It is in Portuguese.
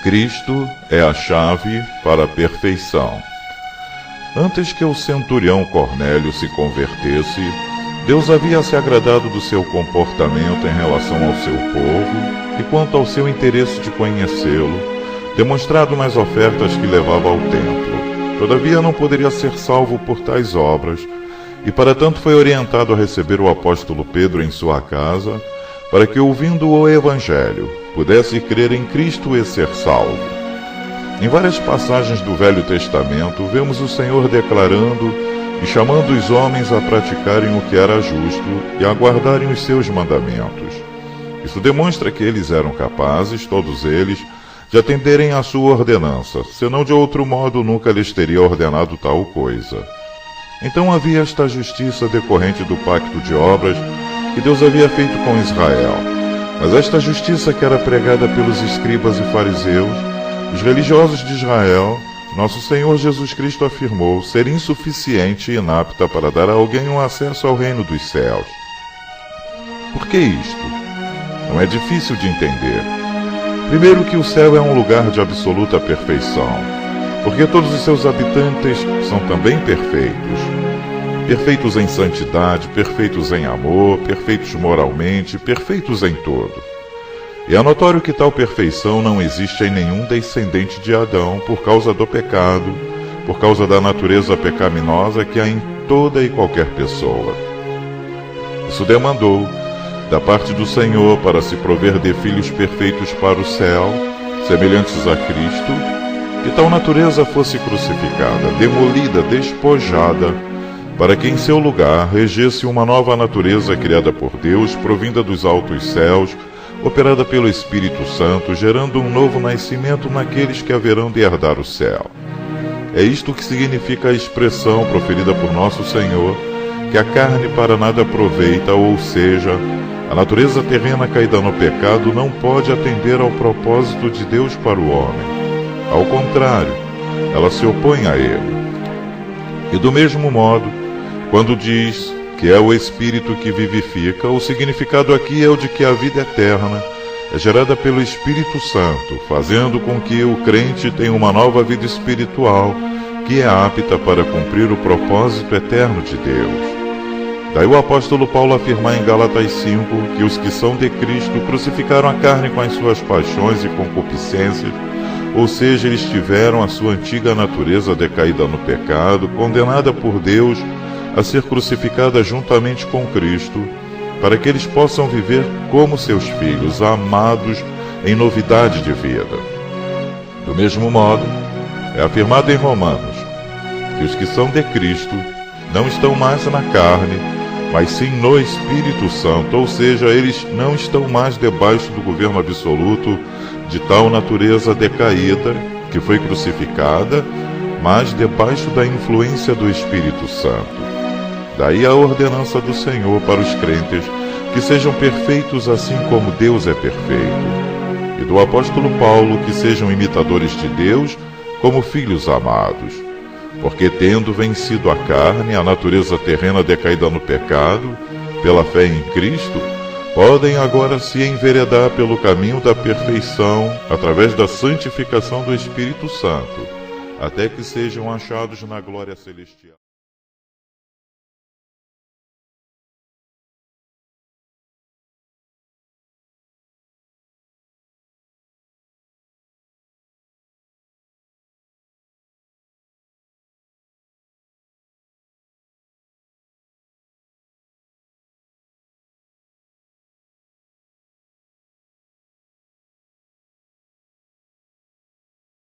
Cristo é a chave para a perfeição. Antes que o centurião Cornélio se convertesse, Deus havia se agradado do seu comportamento em relação ao seu povo e quanto ao seu interesse de conhecê-lo, demonstrado nas ofertas que levava ao templo. Todavia não poderia ser salvo por tais obras, e para tanto foi orientado a receber o apóstolo Pedro em sua casa, para que, ouvindo o Evangelho, pudesse crer em Cristo e ser salvo. Em várias passagens do Velho Testamento, vemos o Senhor declarando e chamando os homens a praticarem o que era justo e a guardarem os seus mandamentos. Isso demonstra que eles eram capazes, todos eles, de atenderem à sua ordenança, senão de outro modo nunca lhes teria ordenado tal coisa. Então havia esta justiça decorrente do pacto de obras que Deus havia feito com Israel. Mas esta justiça que era pregada pelos escribas e fariseus, os religiosos de Israel, nosso Senhor Jesus Cristo afirmou ser insuficiente e inapta para dar a alguém um acesso ao reino dos céus. Por que isto? Não é difícil de entender. Primeiro, que o céu é um lugar de absoluta perfeição, porque todos os seus habitantes são também perfeitos. Perfeitos em santidade, perfeitos em amor, perfeitos moralmente, perfeitos em todo. E é notório que tal perfeição não existe em nenhum descendente de Adão por causa do pecado, por causa da natureza pecaminosa que há em toda e qualquer pessoa. Isso demandou, da parte do Senhor, para se prover de filhos perfeitos para o céu, semelhantes a Cristo, que tal natureza fosse crucificada, demolida, despojada, para que em seu lugar regesse uma nova natureza criada por Deus, provinda dos altos céus, operada pelo Espírito Santo, gerando um novo nascimento naqueles que haverão de herdar o céu. É isto que significa a expressão proferida por nosso Senhor, que a carne para nada aproveita, ou seja, a natureza terrena caída no pecado não pode atender ao propósito de Deus para o homem. Ao contrário, ela se opõe a ele. E do mesmo modo, quando diz que é o Espírito que vivifica, o significado aqui é o de que a vida eterna é gerada pelo Espírito Santo, fazendo com que o crente tenha uma nova vida espiritual, que é apta para cumprir o propósito eterno de Deus. Daí o apóstolo Paulo afirmar em Gálatas 5 que os que são de Cristo crucificaram a carne com as suas paixões e concupiscências, ou seja, eles tiveram a sua antiga natureza decaída no pecado, condenada por Deus a ser crucificada juntamente com Cristo, para que eles possam viver como seus filhos, amados em novidade de vida. Do mesmo modo, é afirmado em Romanos que os que são de Cristo não estão mais na carne, mas sim no Espírito Santo, ou seja, eles não estão mais debaixo do governo absoluto de tal natureza decaída que foi crucificada, mas debaixo da influência do Espírito Santo. Daí a ordenança do Senhor para os crentes que sejam perfeitos assim como Deus é perfeito, e do apóstolo Paulo que sejam imitadores de Deus como filhos amados. Porque tendo vencido a carne, a natureza terrena decaída no pecado, pela fé em Cristo, podem agora se enveredar pelo caminho da perfeição, através da santificação do Espírito Santo, até que sejam achados na glória celestial.